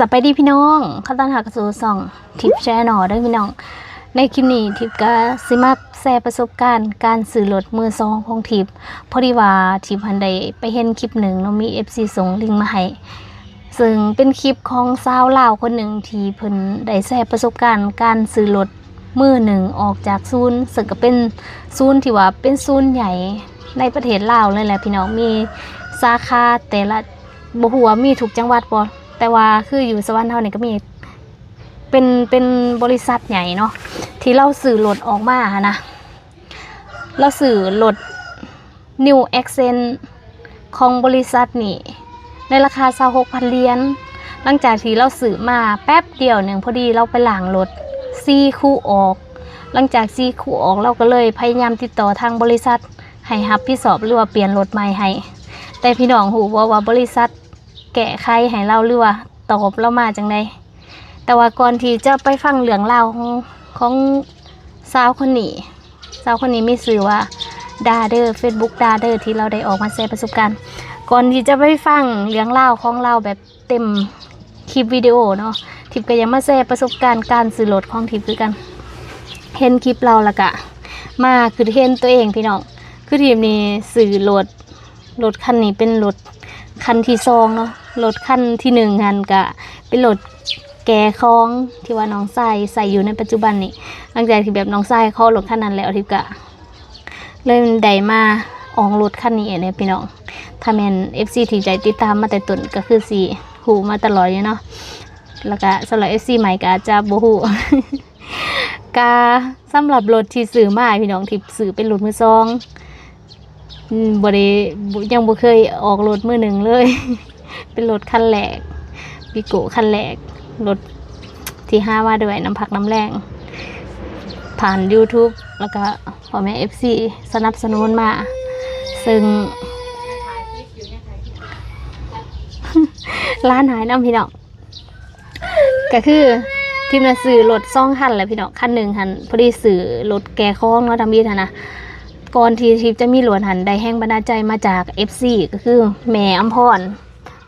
สบายดีพี่น้องข้าต้อนรับสู่ช่องทิปแชร์หน่อด้วยพี่น้องในคลิปนี้ทิปก็สิมาแชร์ประสบการณ์การซื้อรถมือสองของทิปพอดีว่าทิปหันใดไปเห็นคลิปหนึ่งเรามี FC ส่งลิงก์มาให้ซึ่งเป็นคลิปของสาวลาวคนหนึ่งที่เพิ่นได้แชร์ประสบการณ์การซื้อรถมือหนึ่งออกจากศูนย์ซึ่งก็เป็นศูนย์ที่ว่าเป็นศูนย์ใหญ่ในประเทศลาวเลยแหละพี่น้องมีสาขาแต่ละบ่ฮู้ว่ามีทุกจังหวัดบ่แต่ว่าคืออยู่สวรรค์เฮานี่ก็มีเป็นบริษัทใหญ่เนาะที่เราซื้อรถออกมานะเราซื้อรถ New Accent ของบริษัทนี่ในราคา 26,000 เหรียญหลังจากที่เราซื้อมาแป๊บเดียวหนึ่งพอดีเราไปล้างรถ4 คู่ออกหลังจาก4 คู่ออกเราก็เลยพยายามติดต่อทางบริษัทให้รับผิดชอบหรือว่าเปลี่ยนรถใหม่ให้แต่พี่น้องฮู้ว่าบริษัทแก้ไขให้เราหรือว่าตอบเรามาจังไดแต่ว่าก่อนที่จะไปฟังเรื่องราวของสาวคนนี้มีชื่อว่าดาเดอร์ Facebook ดาเดอร์ที่เราได้ออกมาแชร์ประสบการณ์ก่อนที่จะไปฟังเรื่องราวของเราแบบเต็มคลิปวิดีโอเนาะทิปก็ยังมาแชร์ประสบการณ์การซื้อรถของทิปคือกันเห็นคลิปเราละกะมาคือเห็นตัวเองพี่น้องคือทีมนี้ซื้อรถคันนี้เป็นรถคันที่2เนาะรถคันที่1หันกะเป็นรถแก่คล้องที่ว่าน้องใส่อยู่ในปัจจุบันนี่หลังจากที่แบบน้องใส่เขารถคันนั้นแล้วทิพย์กะเลยได้มาออกรถคันนี้เนี่ยพี่น้องถ้าแม่น FC ที่ใจติดตามมาแต่ต้นก็คือสิหูมาตลอดอยู่เนาะแล้วก็สำหรับ FC ใหม่ก็อาจจะบ่ฮู้ กาสำหรับรถที่ซื้อมาพี่น้องที่ซื้อเป็นรถมือสองบ่ได้ยังบ่เคยออกรถมือหนึ่งเลย เป็นรถคันแรกบิโก้คันแรกรถที่5ว่าด้วยน้ำพักน้ำแรงผ่าน YouTube แล้วก็พ่อแม่ FC สนับสนุนมาซึ่ง ร้านหายน้ำพี่น้องก็คือทีมน่ะซื้อรถ2 คันแหละพี่น้องคันหนึ่งหันพอดีซื้อรถแก่คล้องเนาะทำอีนะก่อนที่ทิพย์จะมีรถหันได้แห้งบันดาลใจมาจาก FC ก็คือแม่อำพร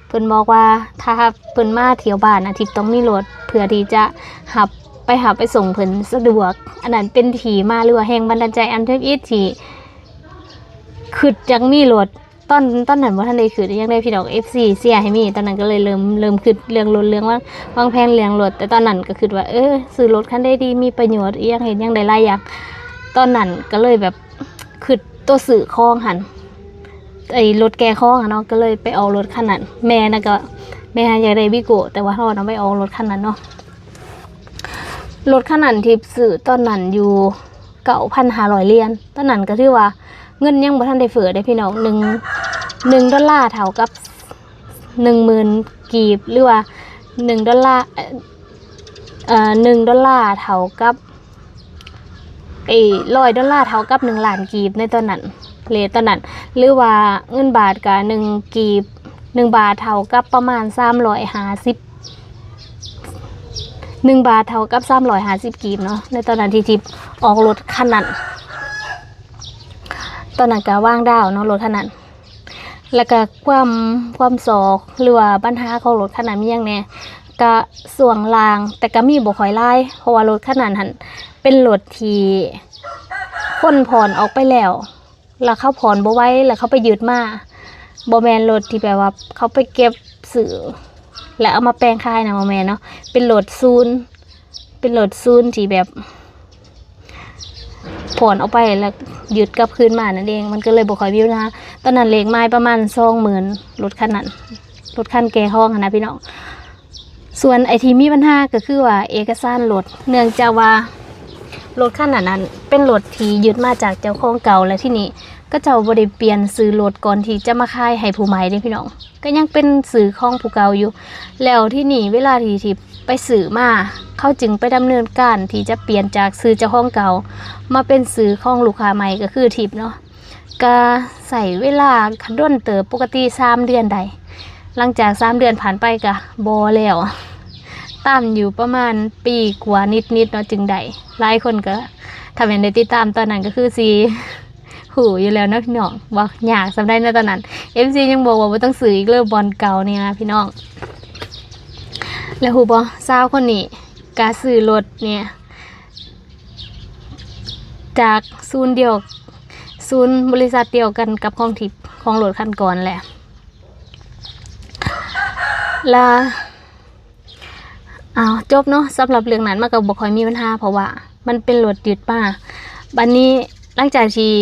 เพิ่นบอกว่าถ้าเพิ่นมาเที่ยวบ้านอาทิตย์ต้องมีรถเพื่อที่จะหับไปส่งเพิ่นสะดวกอันนั้นเป็นที่มาหรือว่าแห่งบันดาลใจอันเทิงอีที่คิดจังมีรถตอนนั้นบ่ทันได้คิดยังได้พี่น้อง FC เสียให้มีตอนนั้นก็เลยเริ่มคิดเรื่องรถเรื่องวางแผนเรื่องรถแต่ตอนนั้นก็คิดว่าซื้อรถคันได้ดีมีประโยชน์อีหยังเห็นยังได้หลายอย่างตอนนั้นก็เลยแบบคิดตัวซื้อคล้องหันไอ้รถแก่คล้องเนาะก็เลยไปเอารถคันนั้นแม่น่ะก็แม่อยากได้วิโก้แต่ว่าเราเอาไปเอารถคันนั้นเนาะรถคันนั้นที่ซื้อตอนนั้นอยู่ 9,500 เหรียญตอนนั้นก็ถือว่าเงินยังบ่ทันได้เฟ้อได้พี่น้อง1 ดอลลาร์เท่ากับ 10,000 กีบหรือว่า1 ดอลลาร์1 ดอลลาร์เท่ากับ100 ดอลลาร์เท่ากับ1 ล้านกีบในตอนนั้นเลทตอนนั้นหรือว่าเงินบาทกับ1 กีบ1 บาทเท่ากับประมาณ350 1 บาทเท่ากับ350 กีบเนาะในตอนนั้นที่ทิพย์ออกรถคันนั้นตอนนั้นก็ว่างดาวเนาะรถคันนั้นแล้วก็ความสอกหรือว่าปัญหาของรถคันนั้นมีอย่างแน่ก็ส่วงรางแต่ก็มีบ่ค่อยหลายเพราะว่ารถคันนั้นหั่นเป็นรถที่คนผ่อนออกไปแล้วเขาผ่อนบ่ไหวแล้วเขาไปยึดมาบ่แม่นรถที่แบบว่าเขาไปเก็บซื้อแล้วเอามาแปลงขายนะบ่แม่นเนาะเป็นรถศูนย์ที่แบบผ่อนออกไปแล้วยึดกลับคืนมานั่นเองมันก็เลยบ่ค่อยมีนะตอนนั้นเลขไม้ประมาณ 20,000 รถคันนั้นรถคันแก่ห้องนะพี่น้องส่วนไอ้ที่มีปัญหาก็คือว่าเอกสารรถเนื่องจากว่ารถคันนั้นเป็นรถที่ยึดมาจากเจ้าของเก่าและที่นี่ก็เจ้าบ่ได้เปลี่ยนซื้อรถก่อนที่จะมาขายให้ผู้ใหม่เด้พี่น้องก็ยังเป็นซื้อของผู้เก่าอยู่แล้วที่นี่เวลาที่ไปซื้อมาเขาจึงไปดำเนินการที่จะเปลี่ยนจากซื้อเจ้าของเก่ามาเป็นซื้อของลูกค้าใหม่ก็คือทิพย์เนาะก็ใส่เวลาคันด้นเติบปกติ3 เดือนใดหลังจาก3 เดือนผ่านไปก็บ่แล้วตามอยู่ประมาณปีกว่านิดเนาะจึงได้หลายคนก็ถ้าแม่นได้ติดตามตอนนั้นก็คือสิหูอยู่แล้วนะพี่น้องว่ายากสำได้ในตอนนั้น FC ยังบอกว่าบ่ต้องซื้ออีกเลยบอลเก่านี่นะพี่น้อง แล้วฮู้บ่สาวคนนี้กาซื้อรถเนี่ยจากศูนย์เดียวศูนย์บริษัทเดียวกันกับของทิพย์ของรถคันก่อนแหละและจบเนาะสำหรับเรื่องนั้นมันก็บ่ค่อยมีปัญหาเพราะว่ามันเป็นรถยึดมาบัดนี้หลังจากที่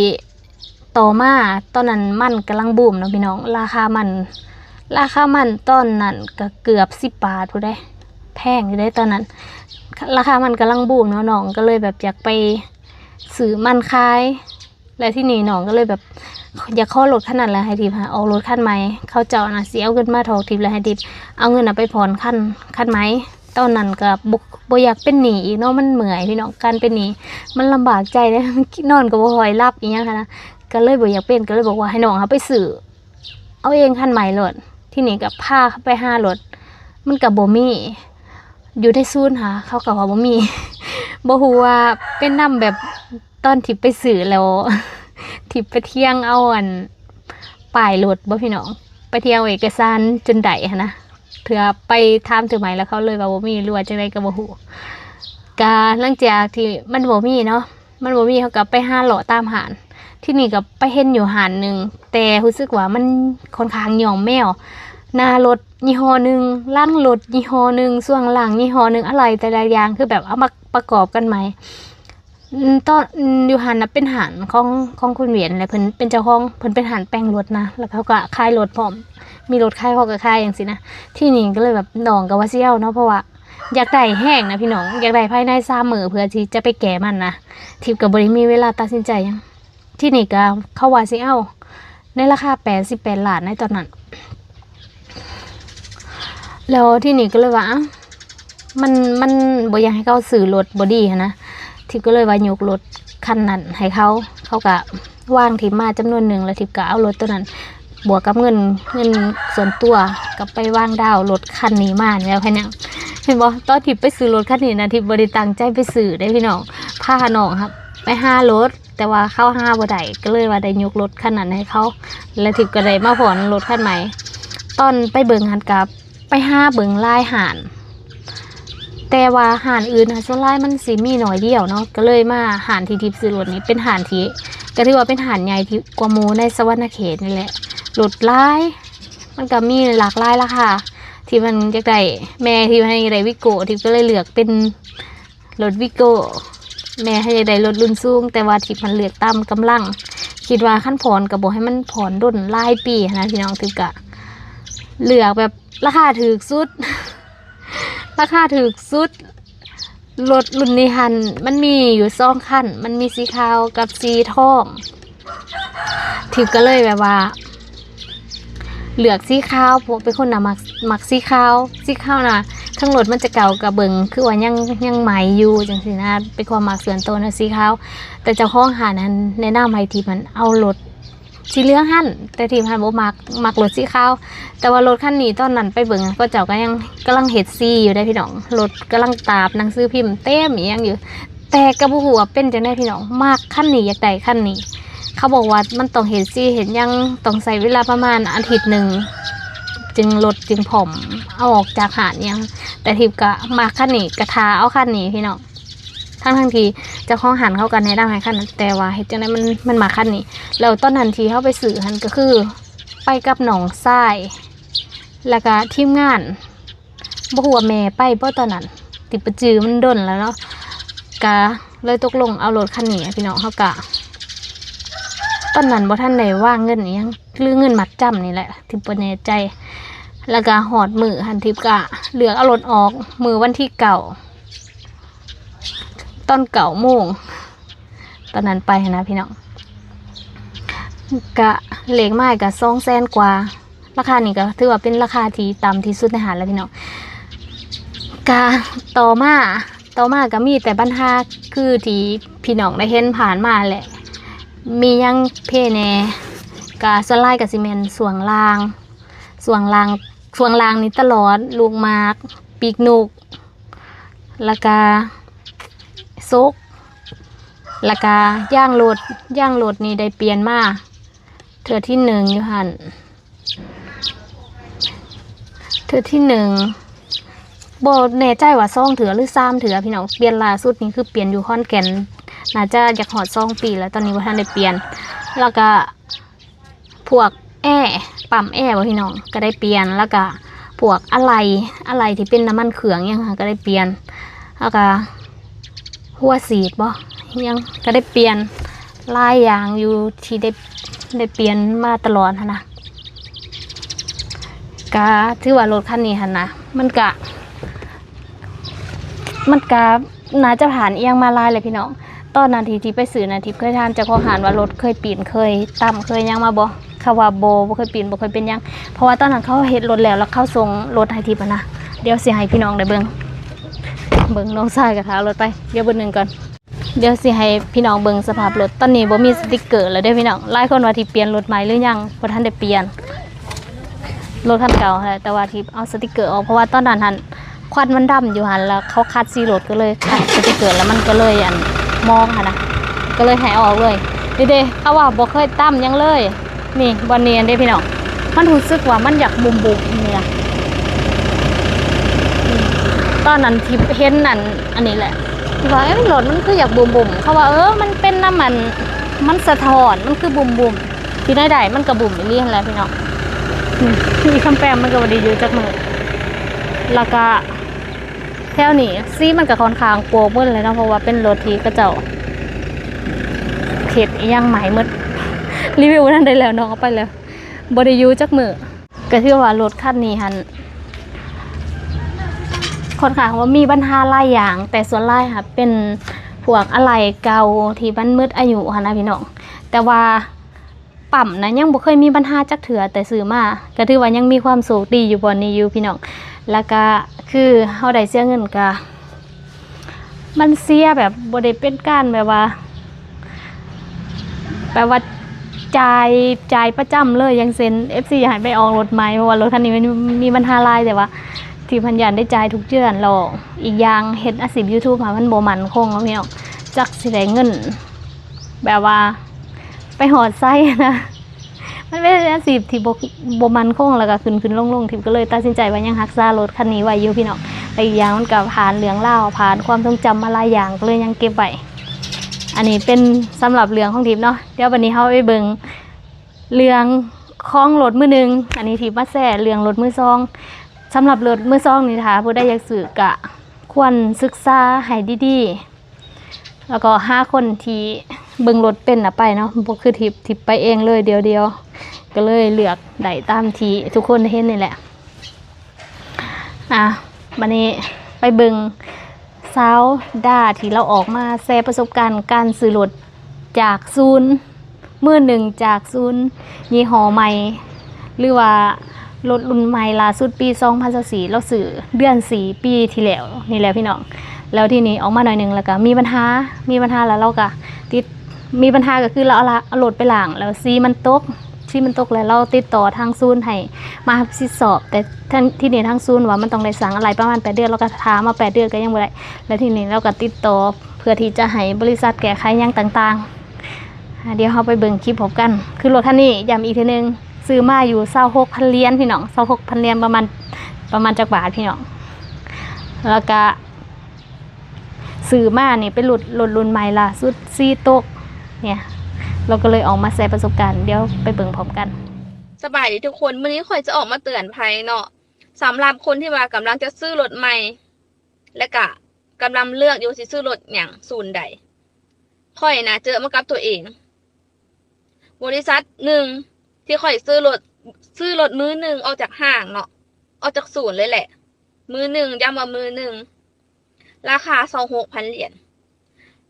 ต่อมาตอนนั้นมันกำลังบูมเนาะพี่น้องราคามันตอนนั้นก็เกือบ10 บาทผู้ใดแพงอยู่ได้ตอนนั้นราคามันกำลังบูมเนาะน้องก็เลยแบบอยากไปซื้อมันขายและที่นี่น้องก็เลยแบบอยากขอรถคันนั้นแล้วให้ทิพย์เอารถคันใหม่เขาเจ้าน่ะสิเอาเงินมาถอกทิพย์แล้วให้ทิพย์เอาเงินน่ะไปผ่อนคันใหม่ตอนนั้นก็บ่อยากเป็นหนี้อีกเนาะมันเมื่อยพี่น้องการเป็นหนี้มันลำบากใจเลยนอนก็บ่ค่อยหลับอีหยังค่ะนะก็เลยบ่อยากเป็นก็เลยบอกว่าให้น้องไปซื้อเอาเองคันใหม่รถที่นี่ก็พาไปหารถมันก็บ่มีอยู่ในศูนย์หาเขาก็ว่าบ่มีบ่ฮู้ว่าเป็นนำแบบตอนที่ไปซื้อแล้วที่ไปเที่ยงเอาป้ายรถบ่พี่น้องไปเที่ยวเอกสารจนได้หั่นนะเถื่อไปถามถึงใหม่แล้วเขาเลยว่าบ่มีหรือว่าจังได๋ก็บ่ฮู้ก็หลังจากที่มันบ่มีเนาะมันบ่มีเขาก็ไปหาเลาะตามห้านที่นี่ก็ไปเห็นอยู่ห้านนึงแต่รู้สึกว่ามันค่อนข้างหย่องแมวหน้ารถยี่ห้อนึงหลังรถยี่ห้อนึงช่วงหลังยี่ห้อนึงอะไรแต่ละอย่างคือแบบเอามาประกอบกันใหม่ตอนอยู่หันนะเป็นหันของคุณเหวียนเลยเพิ่นเป็นเจ้าของเพิ่นเป็นหันแปลงรถนะแล้วเขาก็ขายรถพร้อมมีรถขายเขาก็ขายอย่างสินะที่นี่ก็เลยแบบน้องกับว่าเซี่ยวเนาะเพราะว่าอยากได้แห้งนะพี่น้องอยากได้ภายใน3 มื้อเพื่อที่จะไปแก้มันนะทิพย์ก็บ่ได้มีเวลาตัดสินใจยังที่นี่ก็เขาว่าสิเอาในราคา88 ล้านในตอนนั้นแล้วที่นี่ก็เลยว่ามันบ่อยากให้เขาซื้อรถบ่ดีนะทิพย์ก็เลยว่ายกรถคันนั้นให้เขาก็วางทิพย์มาจำนวนหนึ่งแล้วทิพย์ก็เอารถตัวนั้นบวกกับเงินส่วนตัวกับไปวางดาวรถคันนี้มาแล้วแค่นั้นเห็นบ่ตอนทิพย์ไปซื้อรถคันนี้นะทิพย์บ่ได้ตั้งใจไปซื้อได้พี่น้องพาน้องครับไปหารถแต่ว่าเข้าหาบ่ได้ก็เลยว่าได้ยกรถคันนั้นให้เขาแล้วทิพย์ก็ได้มาผ่อนรถคันใหม่ตอนไปเบิ่งหันกับไปหาเบิ่งลายห่านแต่ว่าห่านอื่นส่วนลายมันสิมีหน่อยเดียวเนาะก็เลยมาห่านที่ทิพย์ซื้อรถนี้เป็นห่านที่ก็ถือว่าเป็นห่านใหญ่ที่กว่าหมู่ในสวรรณเขตนี่แหละรถลายมันก็มีหลากหลายราคาที่มันอยากได้แม่ที่ให้ได้วิโก้ทิพย์ก็เลยเลือกเป็นรถวิโก้แม่ให้ได้รถรุ่นสูงแต่ว่าทิพย์มันเลือกตามกำลังคิดว่าขั้นผ่อนก็บอกให้มันผ่อนด้นหลายปีนะพี่น้องทิพย์ก็เลือกแบบราคาถูกสุดราคาถูกสุดรถรุ่นนี้หันมันมีอยู่2 คันมันมีสีขาวกับสีทองทิพย์ก็เลยแบบว่าเลือกสีขาวเพราะเป็นคนน่ะมักสีขาวน่ะทั้งรถมันจะเก่ากับเบิ่งคือว่ายังใหม่อยู่จังซี่นะเป็นความมักส่วนตัวนะสีขาวแต่เจ้าของหานั้นแนะนำให้ทิพย์มันเอารถสีเหลืองหั่นแต่ทีมหันบ่มักรถสีขาวแต่ว่ารถคันนี้ตอนนั้นไปเบิ่งก็เจ้าก็ยังกำลังเฮ็ดซีอยู่ได้พี่น้องรถกำลังตาบหนังสือพิมพ์เต็มอีหยังอยู่แต่ก็บ่ฮู้ว่าเป็นจังได๋พี่น้องมักคันนี้อยากได้คันนี้เขาบอกว่ามันต้องเฮ็ดซีเห็นยังต้องใช้เวลาประมาณอาทิตย์นึงจึงรถจึงผอมเอาออกจากหาดยังแต่ทิพย์ก็มักคันนี้กระทาเอาคันนี้พี่น้องทั้งที่เจ้าของหันเข้ากันในด้านไหนขั้นแต่ว่าเห็นจังได๋มันมาขั้นนี้แล้วตอนนั้นที่เขาไปสื่อหันก็คือไปกับหนองทรายแล้วก็ทีมงานบ่ฮู้ว่าแม่ไปบ่ตอนนั้นติดประจือมันดนแล้วเนาะก็เลยตกลงเอารถคันนี้พี่น้องเขาก็ตอนนั้นบ่ทันได้วางเงินอีหยังหรือเงินมัดจำนี่แหละทิพย์บ่แน่ใจแล้วก็หอดมือหันทิพย์ก็เลือกเอารถออกมือวันที่9ตอน9 โมงตอนนั้นไปนะพี่น้องกะเหล็กไม้กะ200,000 กว่าราคานี่ก็ถือว่าเป็นราคาที่ต่ำที่สุดในหาดแล้วพี่น้องกะต่อมาก็มีแต่ปัญหาคือที่พี่น้องได้เห็นผ่านมาแหละมียังเพแน่กะสไลด์กับซีเมนต์ส่วงล่างนี่ตลอดลูกหมากปีกนกแล้วก็ซกแล้วก็ย่างรถนี่ได้เปลี่ยนมาเทื่อที่1อยู่หั่นเทื่อที่1 บ่แน่ใจว่า2เถื่อหรือ3เถื่อพี่น้องเปลี่ยนล่าสุดนี่คือเปลี่ยนอยู่ขอนแก่นน่าจะอยากฮอด2ปีแล้วตอนนี้บ่ทันได้เปลี่ยนแล้วก็พวกปั๊มแอร์บ่พี่น้องก็ได้เปลี่ยนแล้วก็พวกอะไรที่เป็นน้ำมันเครื่องยังค่ะก็ได้เปลี่ยนแล้วก็หัวสีดบ่ยังก็ได้เปลี่ยนหลายอย่างอยู่ที่ได้เปลี่ยนมาตลอดหั้นนะก็ถือว่ารถคันนี้หั่นนะมันก็น่าจะผ่านเอียงมาหลายเลยพี่น้องตอนนั้นที่ไปซื้อนะที่เคยทานเจ้าของหารว่ารถเคยปีนเคยต่ำเคยยังมาบ่เขาว่าบ่เคยปีนบ่เคยเป็นยังเพราะว่าตอนนั้นเขาเฮ็ดรถแล้วเขาส่งรถให้ทิพย์นะเดี๋ยวสิให้พี่น้องได้เบิ่งน้องชายกับขารถไปเดี๋ยวเบิ่งนึงก่อนเดี๋ยวสิให้พี่น้องเบิ่งสภาพรถตอนนี้บ่มีสติกเกอร์แล้วเด้อพี่น้องหลายคนว่าที่เปลี่ยนรถใหม่หรือยังบ่ทันได้เปลี่ยนรถคันเก่าค่ะแต่ว่าที่เอาสติกเกอร์ออกเพราะว่าตอนนั้นหั่นควันมันดำอยู่หั่นแล้วเขาคัดซีรถก็เลยคัดสติกเกอร์แล้วมันก็เลยมองค่ะนะก็เลยให้ออกเลยเด้เขาว่าบ่เคยตั้มยังเลยนี่บอนเนียนเด้พี่น้องมันรู้สึกว่ามันอยากบุ่มนี่ล่ะตอนนั้นที่เห็นนั่นอันนี้แหละที่ว่ารถมันคืออยากบุ่มเขาว่ามันเป็นน้ำมันสะท้อนมันคือบุ่มที่ได้มันก็บุ่มอีเลี่ยนแหละพี่น้องมีคำแปลมันก็บ่ได้อยู่จักมือแล้วก็แถวนี้ซีมันก็ค่อนข้างโปรเบิ้ลเลยเนาะเพราะว่าเป็นรถที่กระเจ้าเข็ดอีหยังใหม่หมดรีวิวนั่นได้แล้วน้องเอาไปแล้วบ่ได้อยู่จักมือก็ถือว่ารถคันนี้หั่นค่อนข้างว่ามีปัญหาหลายอย่างแต่ส่วนหลายค่ะเป็นพวกอะไรเก่าที่มันมืดอายุค่ะนะพี่น้องแต่ว่าปั๊มนะยังบ่เคยมีปัญหาจักเถื่อแต่ซื้อมาก็ถือว่ายังมีความสุขดีอยู่บ่นี้อยู่พี่น้องแล้วก็คือเฮาได้เสียเงินก็มันเสียแบบบ่ได้เป็นการแบบว่าจ่ายประจำเลยยังเซ็น FC อยากให้ไปออกรถใหม่เพราะว่ารถคันนี้มันมีปัญหาหลายแต่ว่าที่พันยันได้จ่ายทุกเดือนแล้วอีกอย่างเฮ็ดอาชีพ YouTube ค่ะมันบ่มั่นคงเนาะพี่น้องจักสิได้เงินแบบว่าไปหอดไส้นะมันเป็นอาชีพที่บ่มั่นคงแล้วก็ขึ้นลงทิพย์ก็เลยตัดสินใจว่ายังรักษารถคันนี้ไว้อยู่พี่น้องและอีกอย่างมันก็ผ่านเรื่องราวผ่านความทรงจำมาหลายอย่างก็เลยยังเก็บไว้อันนี้เป็นสำหรับเรื่องของทิพย์เนาะเดี๋ยววันนี้เฮาไปเบิ่งเรื่องของรถมือหนึ่งอันนี้ทิพย์มาแซ่เรื่องรถมือสองสำหรับรถมือสองนี่ค่ะผู้ใดอยากซื้อกะควรศึกษาให้ดีๆแล้วก็5คนที่เบิ่งรถเป็นไปเนาะบ่คือทิพย์ไปเองเลยเดียวก็เลยเลือกได้ตามที่ทุกคนเห็นนี่แหละวันนี้ไปเบิ่งสาวด้าที่เราออกมาแชร์ประสบการณ์การซื้อรถจากศูนย์มือหนึ่งจากศูนย์ยี่ห้อใหม่หรือว่ารถรุ่นใหม่ล่าสุดปี2024เราซื้อเดือน4ปีที่แล้วนี่แหละพี่น้องแล้วทีนี้ออกมาหน่อยนึงแล้วก็มีปัญหาแล้วเราก็มีปัญหาก็คือเราเอารถไปล้างแล้วซีมันตกแล้วเราติดต่อทางศูนย์ให้มาทดสอบแต่ที่นี่ทางศูนย์ว่ามันต้องได้สั่งอะไรประมาณ8เดือนเราก็ถามมา8เดือนก็ยังบ่ได้แล้วทีนี้เราก็ติดต่อเพื่อที่จะให้บริษัทแก้ไขอย่างต่างๆเดี๋ยวเราไปเบิ่งคลิปพบกันคือรถคันนี้ย้ำอีกทีนึงซื้อมาอยู่26,000 เหรียญพี่น้อง26,000 เหรียญประมาณจักบาทพี่น้องแล้วก็ซื้อมานี่เป็นรถรุ่นใหม่ล่ะสุด4ตกเนี่ยเราก็เลยออกมาแชร์ประสบการณ์เดี๋ยวไปเบิ่งพร้อมกันสบายดีทุกคนวันนี้ข่อยจะออกมาเตือนภัยเนาะสำหรับคนที่ว่ากำลังจะซื้อรถใหม่และก็กำลังเลือกอยู่สิซื้อรถอย่างศูนย์ใดข่อยนะเจอมากับตัวเองบริษัทหนึ่งที่ข่อยซื้อรถมือหนึ่งออกจากห้างเนาะออกจากศูนย์เลยแหละมือหนึ่งย้ำว่ามือหนึ่งราคา26,000 เหรียญ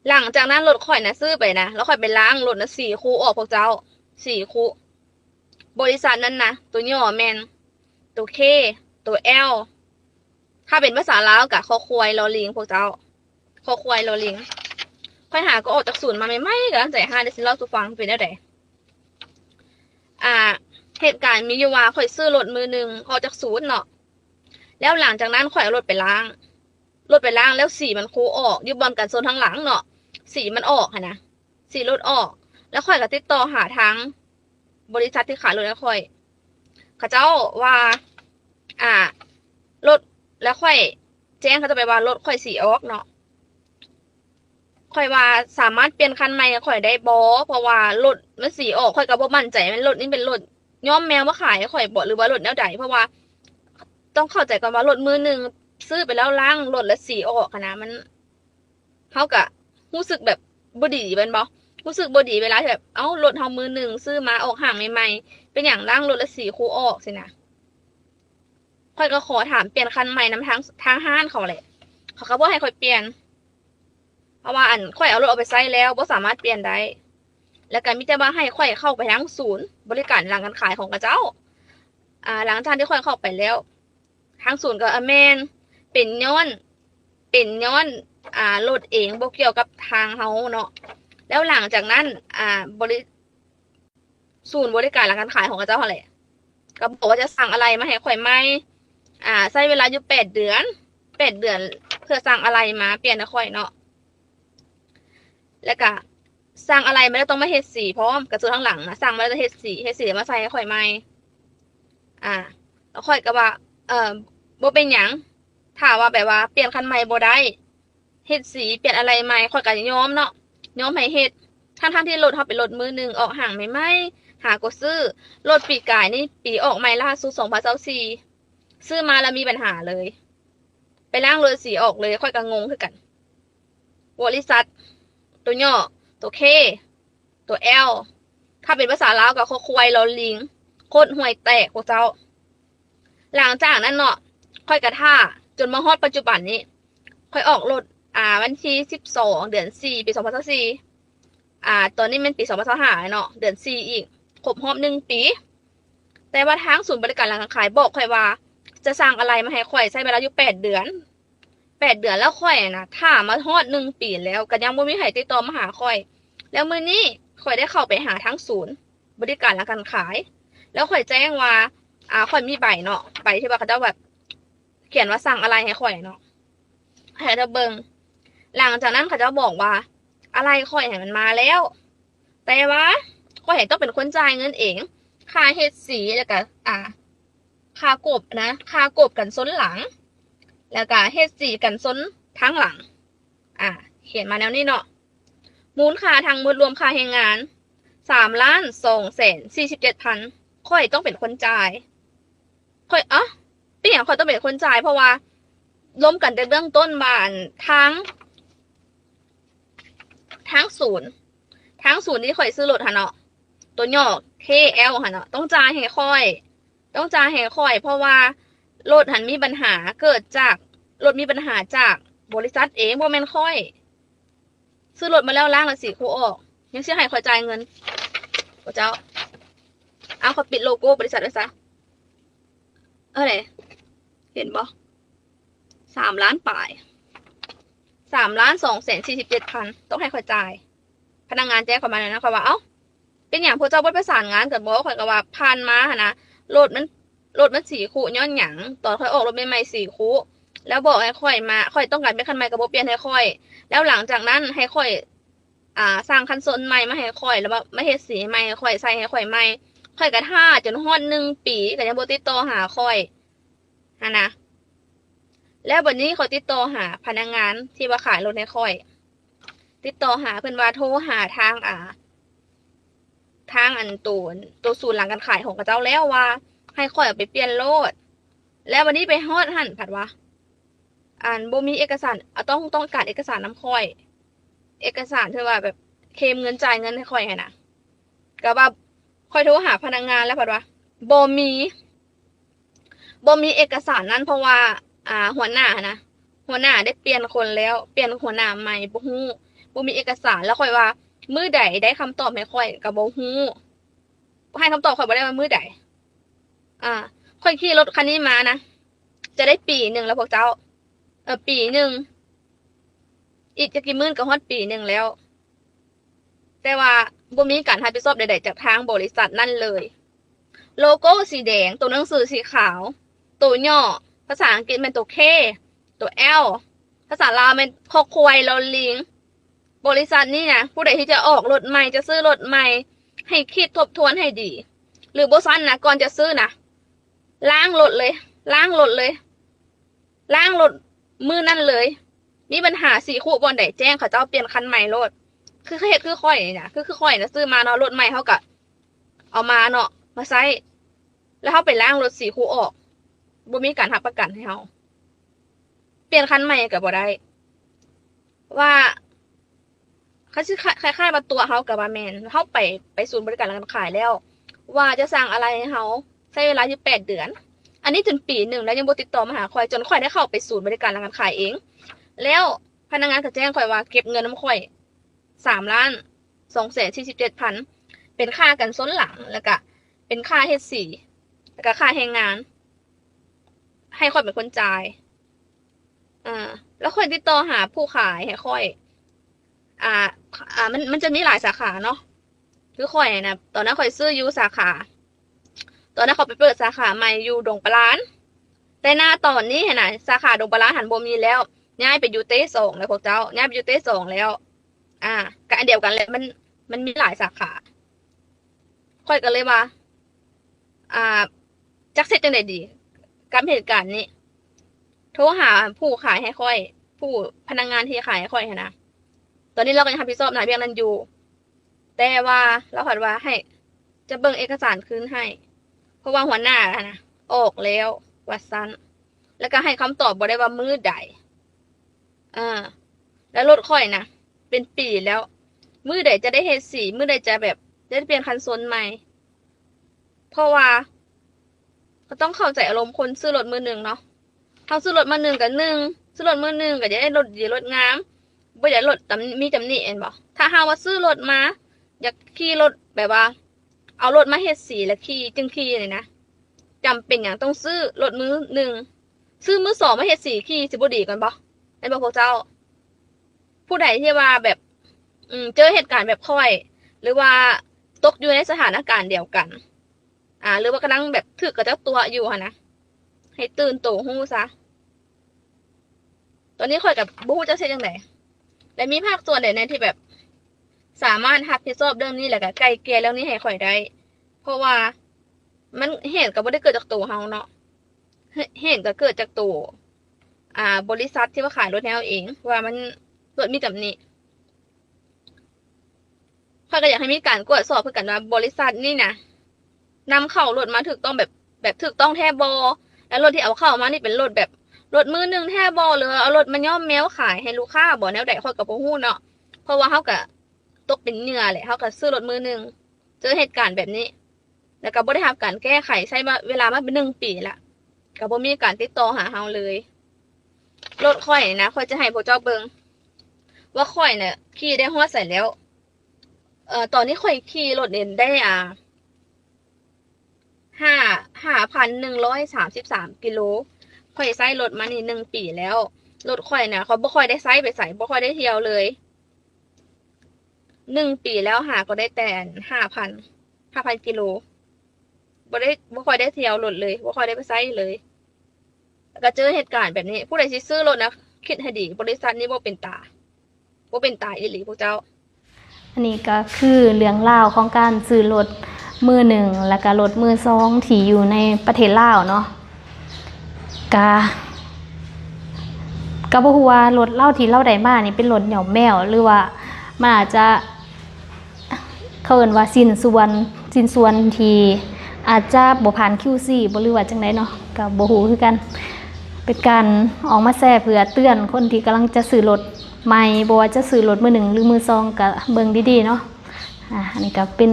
หลังจากนั้นรถข่อยนะซื้อไปนะแล้วข่อยไปล้างรถนะ4 คู่ออกพวกเจ้า4 คู่บริษัทนั้นนะตัวย่อแมนตัวเคตัวแอลถ้าเป็นภาษาลาวกับคอควายลอลิงพวกเจ้าคอควายลอลิงค่อยหาก็ออกจากศูนย์มาไม่กันตั้งแต่5ได้สิเล่าสู่ฟังเป็นได้ไดเหตุการณ์มีอยู่ว่าข่อยซื้อรถมือหนึ่งออกจากศูนย์เนาะแล้วหลังจากนั้นข่อยเอารถไปล้างแล้วสีมันคูออกอยู่บนกันโซนทางหลังเนาะสีมันออกค่ะนะสีรถออกแล้วข่อยก็ติดต่อหาทางบริษัทที่ขายรถแล้วค่อยเขาเจ้าว่ารถแล้วค่อย แจ้งเขาจะไปว่ารถข่อยสีออกเนาะข่อยว่าสามารถเปลี่ยนคันใหม่ข่อยได้บ่เพราะว่ารถมันสีออกข่อยก็บ่มั่นใจมันรถนี้เป็นรถย้อมแมวมาขายให้ข่อยบ่หรือว่ารถแนวใดเพราะว่าต้องเข้าใจก่อนว่ารถมือหนึ่งซื้อไปแล้วล้างรถแล้วสีออกนะมันเฮาก็รู้สึกแบบบ่ดีแม่นบ่รู้สึกบ่ดีเวลาที่แบบเอ้ารถเฮามือหนึ่งซื้อมาออกห้างใหม่ๆเป็นหยังล้างรถแล้วสีคูออกสินะข่อยก็ขอถามเปลี่ยนคันใหม่นำทางห้างเขาแหละเขาก็บ่ให้ข่อยเปลี่ยนเพราะว่าอันข่อยเอารถออกไปใช้แล้วบ่สามารถเปลี่ยนได้แล้วก็มีแต่ว่าให้ข่อยเข้าไปทางศูนย์บริการหลังการขายของกระเจ้าหลังจากที่ข่อยเข้าไปแล้วทางศูนย์ก็แม่นเป็นย้อนรถเองบ่เกี่ยวกับทางเฮาเนาะแล้วหลังจากนั้นศูนย์บริการหลังการขายของกระเจ้าแหละก็บอกว่าจะสั่งอะไรมาให้ข่อยใหม่ใช้เวลาอยู่8 เดือนเพื่อสั่งอะไรมาเปลี่ยนให้ข่อยเนาะแล้วก็สั่งอะไรไม่ได้ต้องมาเฮ็ดสีพร้อมกระสุนข้างหลังนะสั่งมาแล้วจะเฮ็ดสีมาใส่ให้ข่อยใหม่แล้วข่อยก็ว่าบ่เป็นหยังถ้าว่าแบบว่าเปลี่ยนคันใหม่บ่ได้เฮ็ดสีเปลี่ยนอะไรใหม่ข่อยก็ยอมเนาะยอมให้เฮ็ดทั้งที่รถเฮาเป็นรถมือหนึ่งออกห่างใหม่ๆหาก็ซื้อรถปีกายนี่ปีออกใหม่ล่าสุด2024ซื้อมาแล้วมีปัญหาเลยไปล้างรถสีออกเลยค่อยก็งงคือกันบริษัทตัวย่อตัวเคตัว L ถ้าเป็นภาษาลาวก็ควายลอลิงโคตรห่วยแตกพวกเจ้าหลังจากนั้นเนาะค่อยกระท่าจนมาฮอดปัจจุบันนี้ค่อยออกรถวันที่12 เดือน 4 ปี2024ตอนนี้มันปี2025เนาะเดือน 4อีกครบรอบ1 ปีแต่ว่าทางศูนย์บริการหลังการขายบอกค่อยว่าจะสั่งอะไรมาให้ค่อยใช้เวลาอยู่8 เดือนแล้วค่อยนะถ้ามาฮอด1 ปีแล้วก็ยังบ่มีใครติดต่อมาหาค่อยแล้วมื้อนี้ค่อยได้เข้าไปหาทางศูนย์บริการหลังการขายแล้วค่อยแจ้งว่าค่อยมีใบเนาะใบที่ว่าเขาจะแบบเขียนว่าสั่งอะไรให้ค่อยเนาะให้เธอเบิ่งหลังจากนั้นเขาจะบอกว่าอะไรค่อยให้มันมาแล้วแต่ว่าค่อยให้ต้องเป็นคนจ่ายเงินเองค่าเฮ็ดสีแล้วก็ค่ากบนะค่ากบกันส้นหลังแล้วก็เฮ็ดสีกันส้นทั้งหลังเขียนมาแนวนี้เนาะมูลค่าทั้งหมดรวมค่าแรงงาน3,247,000ค่อยต้องเป็นคนจ่ายค่อยเปลี่ยนค่อยต้องเป็นคนจ่ายเพราะว่าล้มกันแต่เบื้องต้นบ้านทั้งศูนย์ที่ค่อยซื้อรถหั่นเนาะตัวย่อ KL หั่นเนาะต้องจ่ายให้ค่อยเพราะว่ารถหันมีปัญหาเกิดจากรถมีปัญหาจากบริษัทเองบ่แม่นค่อยซื้อรถมาแล้วล้างแล้วสีคูออกยังเสียให้ค่อยจ่ายเงินโอ้เจ้าเขาปิดโลโก้บริษัทไว้ซะไหนเห็นบ่3 ล้านปลาย3,247,000ต้องให้ค่อยจ่ายพนักงานแจ้งเข้ามาแล้วนะค่อยว่าเป็นอย่างพวกเจ้าบ่ประสานงานกับบ่ค่อยก็ว่าผ่านมาหั่นนะรถมันสีคูย้อนหยังตอนค่อยออกรถใหม่ๆสีคูแล้วบอกให้ค่อยมาค่อยต้องการเป็นคันใหม่ก็บ่เปลี่ยนให้ค่อยแล้วหลังจากนั้นให้ค่อยสร้างคันโซนใหม่มาให้ค่อยแล้วมาเฮ็ดสีใหม่ให้ค่อยใส่ให้ค่อยใหม่ค่อยก็ท่าจนฮอด1 ปีก็ยังบ่ติดต่อหาค่อยหั่นนะแล้วบัดนี้เขาติดต่อหาพนักงานที่ว่าขายรถให้ค่อยติดต่อหาเพิ่นว่าโทรหาทางอันตัวศูนย์หลังการขายของกระเจ้าแล้วว่าให้ค่อยเอาไปเปลี่ยนโลดแล้ววันนี้ไปฮอดหั่นผัดว่าบ่มีเอกสารต้องการเอกสารน้ำค่อยเอกสารที่ว่าแบบเคลมเงินจ่ายเงินให้ค่อยให้นะก็ว่าค่อยโทรหาพนักงานแล้วผัดว่าบ่มีเอกสารนั้นเพราะว่าหัวหน้าได้เปลี่ยนคนแล้วเปลี่ยนหัวหน้าใหม่บ่ฮู้บ่มีเอกสารแล้วค่อยว่ามื้อใดได้คำตอบให้ค่อยก็บ่ฮู้ให้คำตอบค่อยบ่ได้ว่ามื้อใดค่อยขี่รถคันนี้มานะจะได้ปี1แล้วพวกเจ้าปี1อีกจะกี่มื้อก็ฮอดปี1แล้วแต่ว่าบ่มีการรับผิดชอบใดๆจากทางบริษัทนั่นเลยโลโก้สีแดงตัวหนังสือสีขาวตัวย่อภาษาอังกฤษเป็นตัว K ตัว L ภาษาลาวเป็นคอควายลอลิงบริษัทนี้นะผู้ใดที่จะออกรถใหม่จะซื้อรถใหม่ให้คิดทบทวนให้ดีหรือบ่ซั้นนะก่อนจะซื้อนะล้างรถ มื้อนั่นเลยมีปัญหาสี่คู่บ่อนใดแจ้งเขาเจ้าเปลี่ยนคันใหม่รถคือเฮ็ดคือข่อยนี่นะคือข่อยนะซื้อมาเนาะรถใหม่เขาก็เอามาเนาะมาใช้แล้วเขาไปล้างรถสี่คู่ออกบ่มีการรับประกันให้เขาเปลี่ยนคันใหม่ก็บ่ได้ว่าเขาสิคล้ายๆว่าตัวเขากับว่าแม่นเขาไปศูนย์บริการการขายแล้ว ว่าจะสั่งอะไรให้เขาใช้เวลาอยู่8 เดือนอันนี้จนปีหนึ่งแล้วยังบ่ติดต่อมาหาข่อยจนข่อยได้เข้าไปศูนย์บริการการขายเองแล้วพนักงานก็แจ้งข่อยว่าเก็บเงินนำข่อย3,247,000เป็นค่ากันส้นหลังแล้วก็เป็นค่าเฮ็ดสีแล้วก็ค่าแรงงาน ให้ข่อยเป็นคนจ่ายแล้วข่อยติดต่อหาผู้ขายให้ข่อยมันจะมีหลายสาขาเนาะคือข่อยนะตอนนั้นข่อยซื้ออยู่สาขาตอนนั้นเขาไปเปิดสาขาใหม่อยู่ดงปลาร้านแต่หน้าตอนนี้นะสาขาดงปลาร้านหันบ่มีแล้วย้ายไปอยู่เต้2แล้วพวกเจ้าย้ายไปอยู่เต้2แล้วก็อันเดียวกันแหละมันมีหลายสาขาค่อยก็เลยว่าจักเสร็จจังได๋ดีกับเหตุการณ์นี้โทรหาผู้ขายให้ค่อยผู้พนักงานที่ขายให้ค่อยนะตอนนี้เราก็ยังทำผิดชอบหน้าเบี้ยนั้นอยู่แต่ว่าเราขอว่าให้จะเบิ่งเอกสารคืนให้เพราะว่าหัวหน้านะออกแล้วว่าซั่นแล้วก็ให้คำตอบบ่ได้ว่ามื้อใดแล้วรถค่อยนะเป็นปีแล้วมื้อใดจะได้เฮ็ดสีมื้อใดจะแบบได้เปลี่ยนคันโซนใหม่เพราะว่าก็ต้องเข้าใจอารมณ์คนซื้อรถมือหนึ่งเนาะเขาซื้อรถมา1กับ1ซื้อรถมือหนึ่งก็จะได้รถดีรถงามบ่อยากรถมีตำหนิเห็นบ่ถ้าหาว่าซื้อรถมาอยากขี่รถแบบว่าเอารถมาเฮ็ดสีแล้วขี่จึงขี่เลยนะจำเป็นอย่างต้องซื้อรถมือหนึ่งซื้อมือ2มาเฮ็ดสีขี่สิบ่ดีกันบ่แม่นบ่พวกเจ้าผู้ใดที่ว่าแบบเจอเหตุการณ์แบบค่อยหรือว่าตกอยู่ในสถานการณ์เดียวกันหรือว่ากำลังแบบถึกกับเจ้าตัวอยู่หั่นนะให้ตื่นโตฮู้ซะตอนนี้ข่อยกับบ่ฮู้จะเฮ็ดจังได๋และมีภาคส่วนใดในที่แบบสามารถรับผิดชอบเรื่องนี้แล้วก็ไกลเกลี่ยเรื่องนี้ให้ข่อยได้เพราะว่ามันเหตุก็บ่ได้เกิดจากตัวเฮาเนาะเหตุก็เกิดจากตัวบริษัทที่ว่าขายรถแนวเองว่ามันรถมีตำหนิข่อยก็อยากให้มีการตรวจสอบเพื่อกันว่าบริษัทนี่นะนำเข้ารถมาถูกต้องแบบถูกต้องแท้บ่แล้วรถที่เอาเข้ามานี่เป็นรถแบบรถมือหนึ่งแท้บ่หรือเอารถมาย่อมแมวขายให้ลูกค้าบ่แนวใดข่อยก็บ่ฮู้เนาะเพราะว่าเฮาก็ตกเป็นเหยื่อแหละเฮาก็ซื้อรถมือหนึ่งเจอเหตุการณ์แบบนี้แล้วก็บ่ได้รับการแก้ไขใช้เวลามาเป็น1 ปีละก็บ่มีการติดต่อหาเฮาเลยรถข่อยนะข่อยจะให้พวกเจ้าเบิ่งว่าข่อยเนี่ยขี่ได้ฮอดใส่แล้วตอนนี้ข่อยขี่รถเนี่ยได้5,133 กิโลข่อยใช้รถมานี่1 ปีแล้วรถข่อยนะเขาบ่ค่อยได้ใช้ไปใส่บ่ค่อยได้เที่ยวเลย1 ปีแล้วก็ได้แต่5,000 กิโลบ่ค่อยได้เที่ยวรถเลยบ่ค่อยได้ไปใช้เลยก็เจอเหตุการณ์แบบนี้ผู้ใดสิซื้อรถนะคิดให้ดีบริษัทนี้บ่เป็นตาอีหลีพวกเจ้าอันนี้ก็คือเรื่องราวของการซื้อรถมือหนึ่งแล้วก็รถมือ2ที่อยู่ในประเทศลาวเนาะก็บ่ฮู้ว่ารถเล่าที่เราได้มานี่เป็นรถเหนี่ยวแมวหรือว่ามันอาจจะเขาเอิ้นว่าสิ้นส่วนที่อาจจะบ่ผ่าน QC บ่หรือว่าจังได๋เนาะก็บ่ฮู้คือกันเป็นการออกมาแชร์เพื่อเตือนคนที่กำลังจะซื้อรถใหม่บ่ว่าจะซื้อรถมือ1หรือมือ2ก็เบิ่งดีๆเนาะอันนี้ก็เป็น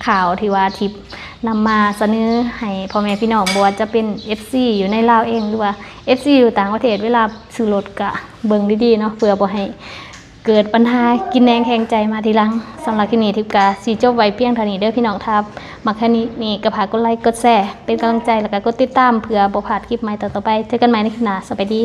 ข่าวที่ว่าทิพย์นำมาเสนอให้พ่อแม่พี่น้องบ่ว่าจะเป็น FC อยู่ในลาวเองหรือว่า FC อยู่ต่างประเทศเวลาซื้อรถก็เบิ่งดีๆเนาะเพื่อบ่ให้เกิดปัญหากินแหนงแข็งใจมาทีหลังสำหรับคลิปนี้ทิพย์ก็สิจบไว้เพียงเท่านี้เด้อพี่น้องครับมักคลิปนี้ก็ฝากกดไลค์กดแชร์เป็นกำลังใจแล้วก็กดติดตามเพื่อบ่พลาดคลิปใหม่ต่อๆไปเจอกันใหม่ในคลิปหน้าสวัสดี